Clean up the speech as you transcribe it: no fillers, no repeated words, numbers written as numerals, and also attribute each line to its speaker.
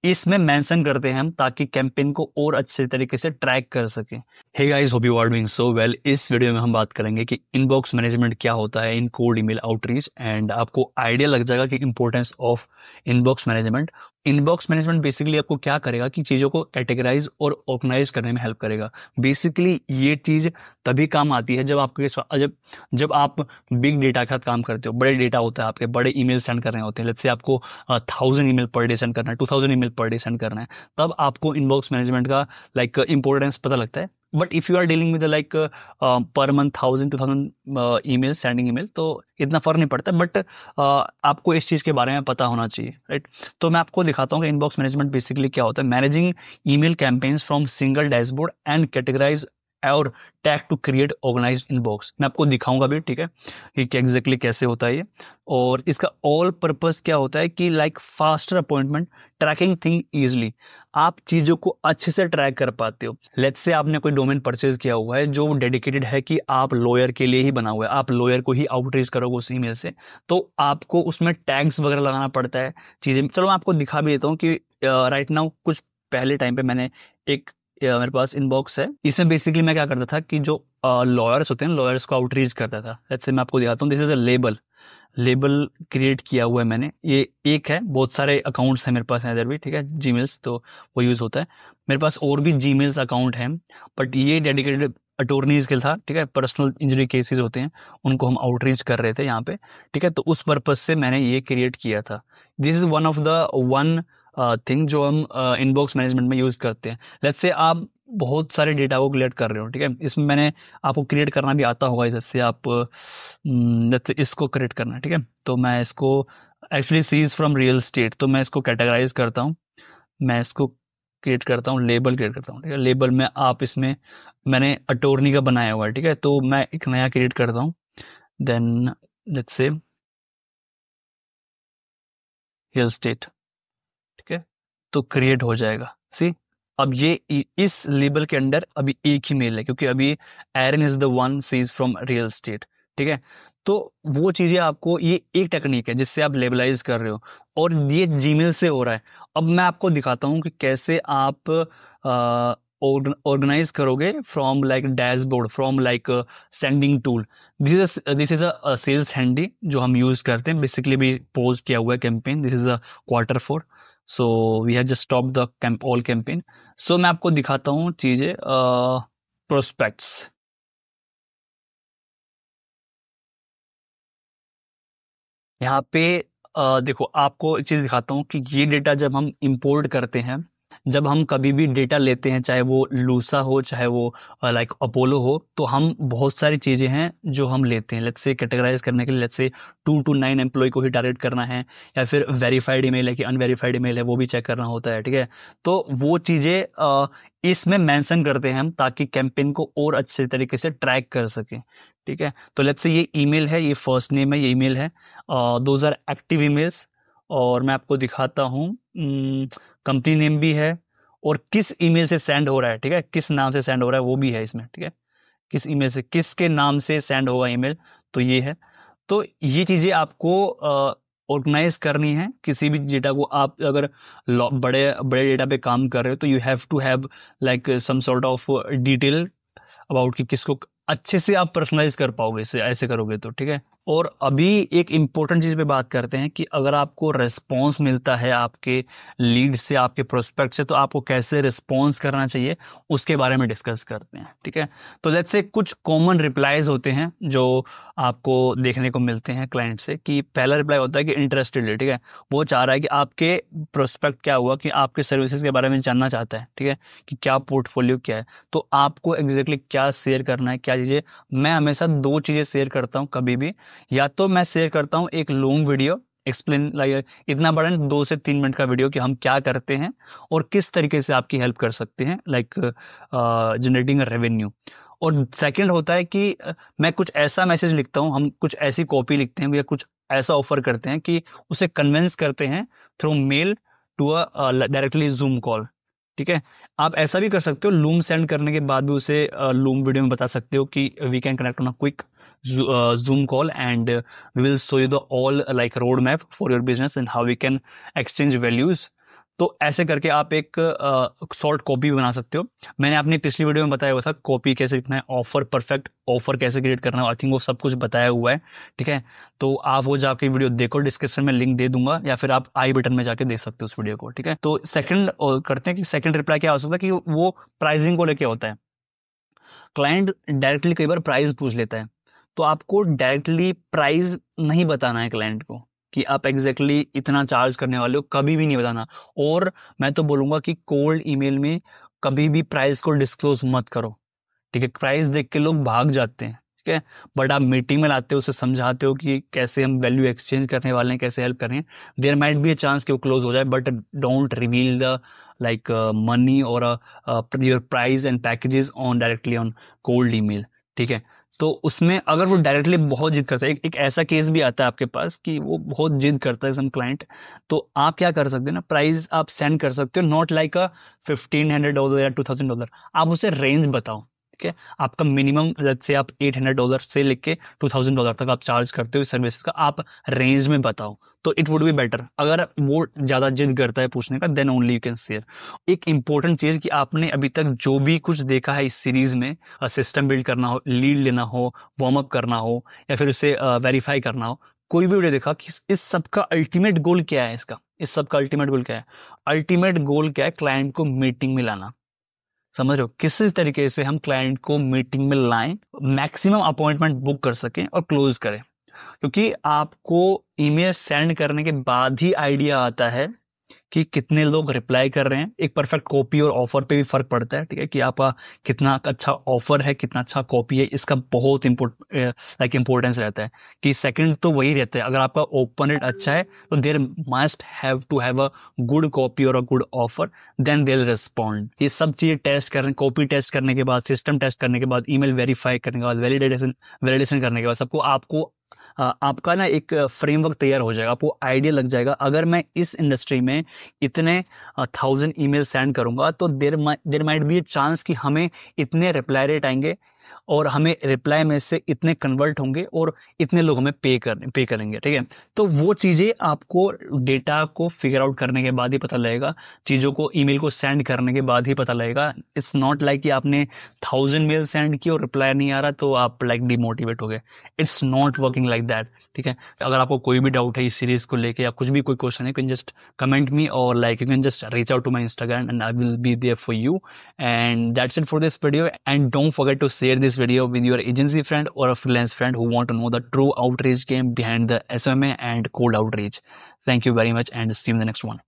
Speaker 1: इसमें मेंशन करते हैं हम ताकि कैंपेन को और अच्छे तरीके से ट्रैक कर सकें। Hey guys, hope you are doing so well. इस वीडियो में हम बात करेंगे कि इनबॉक्स मैनेजमेंट क्या होता है in cold email outreach, and आपको आइडिया लग जाएगा कि importance of inbox management. Inbox management basically आपको क्या करेगा कि चीज़ों को कैटेगराइज और ऑर्गेनाइज करने में हेल्प करेगा। बेसिकली ये चीज़ तभी काम आती है जब आप बिग डेटा के साथ काम करते हो। बड़े डेटा होता है, आपके बड़े ईमेल सेंड करने होते हैं। लेट्स से आपको 1000 ईमेल पर डे सेंड करना है, 2000 ईमेल पर डे सेंड करना है, तब आपको इनबॉक्स मैनेजमेंट का इंपॉर्टेंस पता लगता है। But if you are dealing with per month 1000-2000 email sending email, तो इतना फर्क नहीं पड़ता। बट आपको इस चीज़ के बारे में पता होना चाहिए, राइट। तो मैं आपको दिखाता हूँ कि इनबॉक्स मैनेजमेंट बेसिकली क्या होता है। Managing email campaigns from single dashboard and categorize और tag to create organized inbox. मैं आपको दिखाऊंगा भी, ठीक है, कि क्या एग्जैक्टली कैसे होता है ये। और इसका ऑल पर्पस क्या होता है कि faster appointment, tracking thing easily. आप चीज़ों को अच्छे से ट्रैक कर पाते हो। लेट्स से आपने कोई डोमेन परचेज किया हुआ है जो डेडिकेटेड है कि आप लॉयर के लिए ही बना हुआ है, आप लॉयर को ही आउटरीच करोगे उस ईमेल से, तो आपको उसमें टैग्स वगैरह लगाना पड़ता है चीज़ें। चलो मैं आपको दिखा भी देता हूँ कि राइट नाउ कुछ पहले टाइम पे मैंने मेरे पास इनबॉक्स है। इसमें बेसिकली मैं क्या करता था कि जो लॉयर्स होते हैं, लॉयर्स को आउटरीच करता था। जैसे मैं आपको दिखाता हूँ, this is a label create किया हुआ है मैंने। ये एक है, बहुत सारे अकाउंट्स हैं मेरे पास इधर भी, ठीक है, जीमेल्स, तो वो यूज़ होता है। मेरे पास और भी जीमेल्स अकाउंट हैं, बट ये डेडिकेटेड अटॉर्नीज के लिए था, ठीक है। पर्सनल इंजरी केसेस होते हैं, उनको हम आउटरीच कर रहे थे यहाँ पे, ठीक है। तो उस पर्पज से मैंने ये क्रिएट किया था। This is one of the thing जो हम इनबॉक्स मैनेजमेंट में यूज करते हैं। लेट्स से आप बहुत सारे डेटा को कलेक्ट कर रहे हो, ठीक है। इसमें मैंने आपको क्रिएट करना भी आता होगा, जैसे आप लेट्स से इसको क्रिएट करना है, ठीक है। तो मैं इसको actually sees from real estate, तो मैं इसको कैटेगराइज करता हूँ। मैं इसको क्रिएट करता हूँ, लेबल क्रिएट करता हूँ, ठीक है। लेबल में आप इसमें मैंने अटॉर्नी का बनाया हुआ है, ठीक है। तो मैं एक नया क्रिएट करता हूँ, then let's say real estate, ठीक है। तो क्रिएट हो जाएगा। सी, अब ये इस लेबल के अंदर अभी एक ही मेल है, क्योंकि अभी Aaron is the one sees from real estate, ठीक है। तो वो चीजें आपको, ये एक टेक्निक है जिससे आप लेबलाइज कर रहे हो, और ये जीमेल से हो रहा है। अब मैं आपको दिखाता हूँ कि कैसे आप ऑर्गेनाइज करोगे from dashboard, from sending tool. This is a sales handy जो हम यूज करते हैं। बेसिकली भी पोस्ट किया हुआ है campaign, this is a Q4, so we have just stop the all campaign. So मैं आपको दिखाता हूँ चीजें, प्रोस्पेक्ट्स। यहाँ पे देखो, आपको एक चीज दिखाता हूँ कि ये डेटा जब हम इंपोर्ट करते हैं, जब हम कभी भी डेटा लेते हैं, चाहे वो लूसा हो, चाहे वो अपोलो हो, तो हम बहुत सारी चीजें हैं जो हम लेते हैं। लेट्स से कैटेगराइज करने के लिए, लेट्स से 2 to 9 एम्प्लॉय को ही टारगेट करना है, या फिर वेरीफाइड ईमेल है कि अनवेरीफाइड ईमेल है, वो भी चेक करना होता है, ठीक है। तो वो चीजें इसमें मेंशन करते हैं हम ताकि कैंपेन को और अच्छे तरीके से ट्रैक कर सकें, ठीक है। तो लेट्स से ये ईमेल है, ये फर्स्ट नेम है, ये ईमेल है, दोज आर एक्टिव ईमेल्स। और मैं आपको दिखाता हूँ, कंपनी नेम भी है, और किस ईमेल से सेंड हो रहा है, ठीक है, किस नाम से सेंड हो रहा है वो भी है इसमें, ठीक है। किस ईमेल से, किसके नाम से सेंड होगा ईमेल, तो ये है। तो ये चीज़ें आपको ऑर्गेनाइज करनी है। किसी भी डेटा को आप अगर बड़े बड़े डेटा पे काम कर रहे हो, तो you have to have some sort of detail about कि किसको अच्छे से आप पर्सनलाइज कर पाओगे इसे, ऐसे करोगे तो, ठीक है। और अभी एक इम्पोर्टेंट चीज पे बात करते हैं कि अगर आपको रिस्पॉन्स मिलता है आपके लीड से, आपके प्रोस्पेक्ट से, तो आपको कैसे रिस्पॉन्स करना चाहिए उसके बारे में डिस्कस करते हैं, ठीक है। तो लेट्स से कुछ कॉमन रिप्लाईज होते हैं जो आपको देखने को मिलते हैं क्लाइंट से, कि पहला रिप्लाई होता है कि इंटरेस्टेड है, ठीक है। वो चाह रहा है कि आपके प्रोस्पेक्ट क्या हुआ, कि आपके सर्विसेज के बारे में जानना चाहता है, ठीक है, कि क्या पोर्टफोलियो क्या है, तो आपको एग्जैक्टली क्या शेयर करना है, क्या चीज़ें। मैं हमेशा 2 चीज़ें शेयर करता हूँ कभी भी। या तो मैं शेयर करता हूँ एक लॉन्ग वीडियो एक्सप्लेन, इतना बड़ा 2 से 3 मिनट का वीडियो कि हम क्या करते हैं और किस तरीके से आपकी हेल्प कर सकते हैं, जनरेटिंग रेवेन्यू। और सेकंड होता है कि मैं कुछ ऐसा मैसेज लिखता हूँ, हम कुछ ऐसी कॉपी लिखते हैं या कुछ ऐसा ऑफर करते हैं कि उसे कन्विंस करते हैं through mail to a directly Zoom call, ठीक है। आप ऐसा भी कर सकते हो, लूम सेंड करने के बाद भी उसे लूम वीडियो में बता सकते हो कि we can connect on a quick Zoom call, and we will show you the all roadmap for your business and how we can exchange values. तो ऐसे करके आप एक शॉर्ट कॉपी बना सकते हो। मैंने अपनी पिछली वीडियो में बताया हुआ था कॉपी कैसे लिखना है, ऑफर, परफेक्ट ऑफर कैसे क्रिएट करना है, आई थिंक वो सब कुछ बताया हुआ है, ठीक है। तो आप वो जाके वीडियो देखो, डिस्क्रिप्शन में लिंक दे दूंगा, या फिर आप आई बटन में जाके देख सकते हो उस वीडियो को, ठीक है। तो सेकंड करते हैं कि सेकंड रिप्लाई क्या हो सकता है कि वो प्राइसिंग को लेके होता है। क्लाइंट डायरेक्टली कई बार प्राइस पूछ लेता है, तो आपको डायरेक्टली प्राइस नहीं बताना है क्लाइंट को कि आप एग्जैक्टली इतना चार्ज करने वाले हो, कभी भी नहीं बताना। और मैं तो बोलूंगा कि कोल्ड ईमेल में कभी भी प्राइस को डिस्क्लोज मत करो, ठीक है। प्राइस देख के लोग भाग जाते हैं, ठीक है। बट आप मीटिंग में लाते हो, उसे समझाते हो कि कैसे हम वैल्यू एक्सचेंज करने वाले हैं, कैसे हेल्प कर रहे हैं। There might be a chance कि वो क्लोज हो जाए, but don't reveal the like money और your price and packages on directly on cold email, ठीक है। तो उसमें अगर वो डायरेक्टली बहुत जिद करता है, एक ऐसा केस भी आता है आपके पास कि वो बहुत जिद करता है सम क्लाइंट, तो आप क्या कर सकते हैं ना, प्राइस आप सेंड कर सकते हो, नॉट लाइक अ $1,500 या $2,000, आप उसे रेंज बताओ, ठीक है। आपका मिनिमम से आप $800 से लेके $2,000 तक आप चार्ज करते हो इस सर्विसेज का, आप रेंज में बताओ, तो इट वुड बी बेटर। अगर वो ज्यादा जिद करता है पूछने का, then only you can share. एक इंपॉर्टेंट चीज कि आपने अभी तक जो भी कुछ देखा है इस सीरीज में, सिस्टम बिल्ड करना हो, लीड लेना हो, वार्म अप करना हो, या फिर उसे वेरीफाई करना हो, कोई भी वीडियो देखा कि इस सब का अल्टीमेट गोल क्या है, इस सब का अल्टीमेट गोल क्या है? अल्टीमेट गोल क्या है? क्लाइंट को मीटिंग में लाना। समझ रहे हो? किस तरीके से हम क्लाइंट को मीटिंग में लाएं, मैक्सिमम अपॉइंटमेंट बुक कर सकें और क्लोज करें। क्योंकि आपको ईमेल सेंड करने के बाद ही आइडिया आता है कि कितने लोग रिप्लाई कर रहे हैं। एक परफेक्ट कॉपी और ऑफर पे भी फर्क पड़ता है, ठीक है, कि आपका कितना अच्छा ऑफर है, कितना अच्छा कॉपी है, इसका बहुत इंपॉर्टेंस रहता है। कि सेकंड तो वही रहता है, अगर आपका ओपन रेट अच्छा है तो there must have to have a good copy और a good offer, then they will respond. ये सब चीजें टेस्ट करने, कॉपी टेस्ट करने के बाद, सिस्टम टेस्ट करने के बाद, ईमेल वेरीफाई करने के बाद, वैलिडेशन करने के बाद, सबको आपको आपका ना एक फ्रेमवर्क तैयार हो जाएगा, आपको आइडिया लग जाएगा। अगर मैं इस इंडस्ट्री में इतने 1000 ईमेल सेंड करूंगा तो there might be a chance कि हमें इतने रिप्लाई रेट आएंगे और हमें रिप्लाई में से इतने कन्वर्ट होंगे और इतने लोग हमें पे करेंगे, ठीक है। तो वो चीजें आपको डेटा को फिगर आउट करने के बाद ही पता लगेगा, चीजों को ईमेल को सेंड करने के बाद ही पता लगेगा। इट्स नॉट लाइक कि आपने 1000 मेल सेंड किया और रिप्लाई नहीं आ रहा तो आप लाइक डिमोटिवेट हो गए। It's not working like that, ठीक है। अगर आपको कोई भी डाउट है इस सीरीज को लेके या कुछ भी कोई क्वेश्चन है, you can just comment me और like you can just reach out to my Instagram and I will be there for you. And that's it for this video, and don't forget to share this video with your agency friend or a freelance friend who want to know the true outreach game behind the SMA and cold outreach. Thank you very much and see you in the next one.